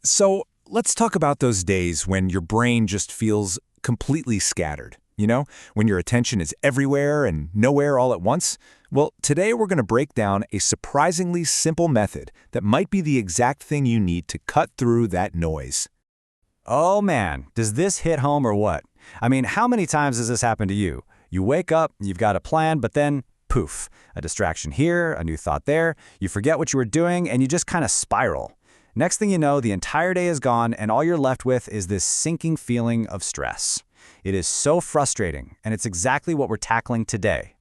So let's talk about those days when your brain just feels completely scattered. When your attention is everywhere and nowhere all at once? Well, today we're going to break down a surprisingly simple method that might be the exact thing you need to cut through that noise. Oh man, does this hit home or what? I mean, how many times has this happened to you? You wake up, you've got a plan, but then, poof, a distraction here, a new thought there, you forget what you were doing, and you just kind of spiral. Next thing you know, the entire day is gone, and all you're left with is this sinking feeling of stress. It is so frustrating, and it's exactly what we're tackling today.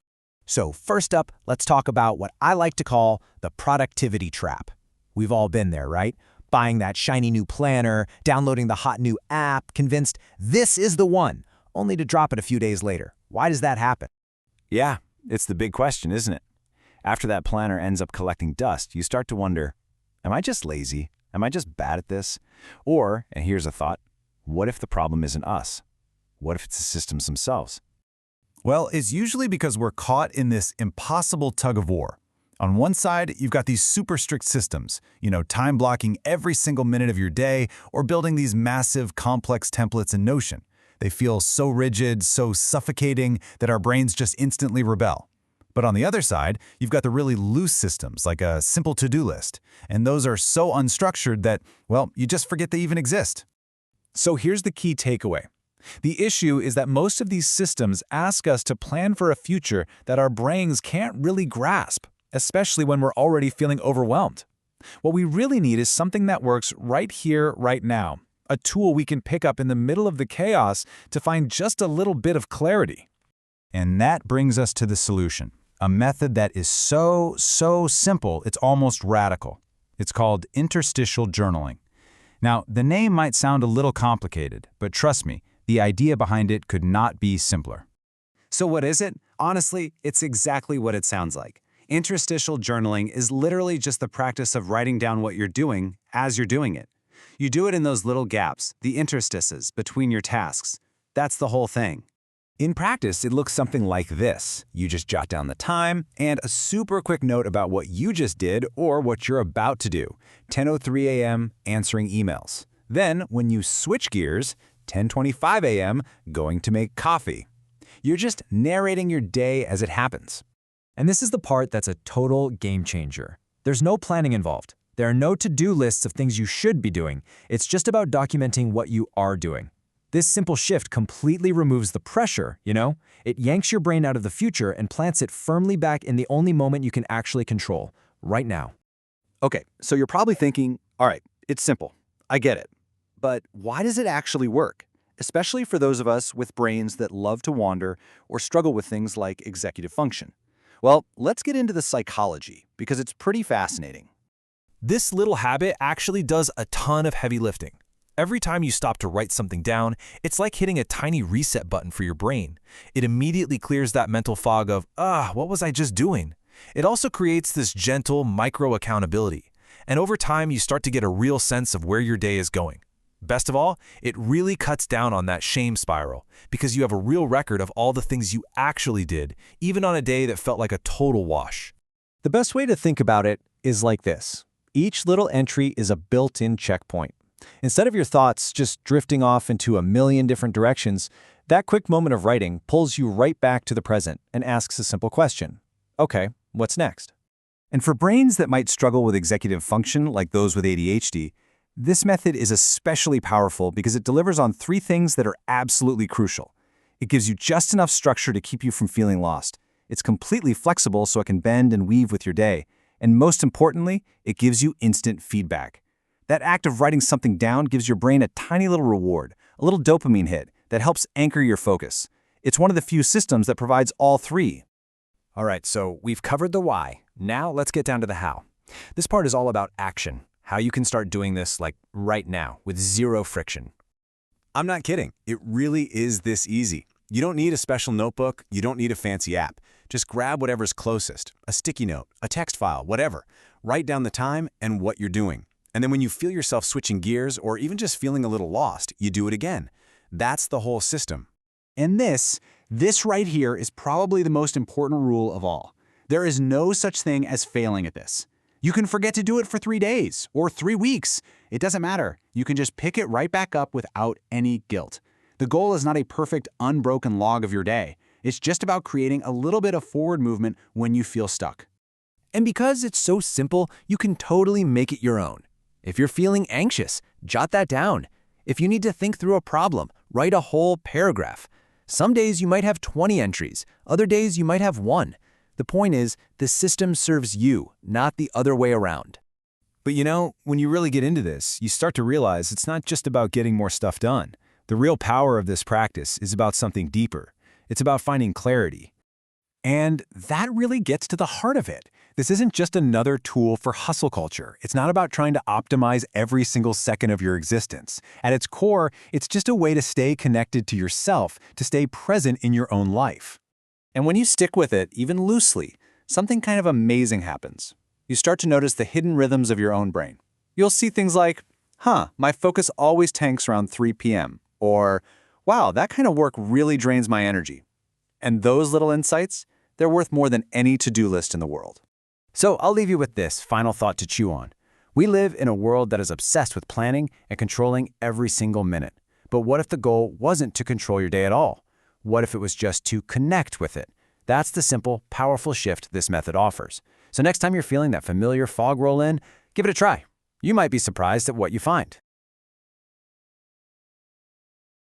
So first up, let's talk about what I like to call the productivity trap. We've all been there, right? Buying that shiny new planner, downloading the hot new app, convinced this is the one, only to drop it a few days later. Why does that happen? Yeah, it's the big question, isn't it? After that planner ends up collecting dust, you start to wonder, am I just lazy? Am I just bad at this? Or, and here's a thought, what if the problem isn't us? What if it's the systems themselves? Well, it's usually because we're caught in this impossible tug of war. On one side, you've got these super strict systems, time blocking every single minute of your day or building these massive, complex templates in Notion. They feel so rigid, so suffocating that our brains just instantly rebel. But on the other side, you've got the really loose systems like a simple to-do list. And those are so unstructured that, well, you just forget they even exist. So here's the key takeaway. The issue is that most of these systems ask us to plan for a future that our brains can't really grasp, especially when we're already feeling overwhelmed. What we really need is something that works right here, right now, a tool we can pick up in the middle of the chaos to find just a little bit of clarity. And that brings us to the solution, a method that is so simple, it's almost radical. It's called Interstitial Journaling. Now, the name might sound a little complicated, but trust me, the idea behind it could not be simpler. So what is it? Honestly, it's exactly what it sounds like. Interstitial journaling is literally just the practice of writing down what you're doing as you're doing it. You do it in those little gaps, the interstices, between your tasks. That's the whole thing. In practice, it looks something like this. You just jot down the time and a super quick note about what you just did or what you're about to do. 10:03 a.m., answering emails. Then, when you switch gears, 10:25 a.m., going to make coffee. You're just narrating your day as it happens. And this is the part that's a total game changer. There's no planning involved. There are no to-do lists of things you should be doing. It's just about documenting what you are doing. This simple shift completely removes the pressure, It yanks your brain out of the future and plants it firmly back in the only moment you can actually control, right now. Okay, so you're probably thinking, all right, it's simple. I get it. But why does it actually work? Especially for those of us with brains that love to wander or struggle with things like executive function. Well, let's get into the psychology, because it's pretty fascinating. This little habit actually does a ton of heavy lifting. Every time you stop to write something down, it's like hitting a tiny reset button for your brain. It immediately clears that mental fog of, what was I just doing? It also creates this gentle micro accountability. And over time, you start to get a real sense of where your day is going. Best of all, it really cuts down on that shame spiral because you have a real record of all the things you actually did, even on a day that felt like a total wash. The best way to think about it is like this. Each little entry is a built-in checkpoint. Instead of your thoughts just drifting off into a million different directions, that quick moment of writing pulls you right back to the present and asks a simple question. Okay, what's next? And for brains that might struggle with executive function, like those with ADHD, this method is especially powerful because it delivers on three things that are absolutely crucial. It gives you just enough structure to keep you from feeling lost. It's completely flexible so it can bend and weave with your day. And most importantly, it gives you instant feedback. That act of writing something down gives your brain a tiny little reward, a little dopamine hit that helps anchor your focus. It's one of the few systems that provides all three. All right, so we've covered the why. Now let's get down to the how. This part is all about action. How you can start doing this like right now with zero friction. I'm not kidding. It really is this easy. You don't need a special notebook. You don't need a fancy app. Just grab whatever's closest, a sticky note, a text file, whatever. Write down the time and what you're doing. And then when you feel yourself switching gears or even just feeling a little lost, you do it again. That's the whole system. And this right here is probably the most important rule of all. There is no such thing as failing at this. You can forget to do it for 3 days or 3 weeks. It doesn't matter. You can just pick it right back up without any guilt. The goal is not a perfect, unbroken log of your day. It's just about creating a little bit of forward movement when you feel stuck. And because it's so simple, you can totally make it your own. If you're feeling anxious, jot that down. If you need to think through a problem, write a whole paragraph. Some days you might have 20 entries, other days you might have 1. The point is, the system serves you, not the other way around. But you know, when you really get into this, you start to realize it's not just about getting more stuff done. The real power of this practice is about something deeper. It's about finding clarity. And that really gets to the heart of it. This isn't just another tool for hustle culture. It's not about trying to optimize every single second of your existence. At its core, it's just a way to stay connected to yourself, to stay present in your own life. And when you stick with it, even loosely, something kind of amazing happens. You start to notice the hidden rhythms of your own brain. You'll see things like, my focus always tanks around 3 p.m. Or, wow, that kind of work really drains my energy. And those little insights, they're worth more than any to-do list in the world. So I'll leave you with this final thought to chew on. We live in a world that is obsessed with planning and controlling every single minute. But what if the goal wasn't to control your day at all? What if it was just to connect with it? That's the simple, powerful shift this method offers. So next time you're feeling that familiar fog roll in, give it a try. You might be surprised at what you find.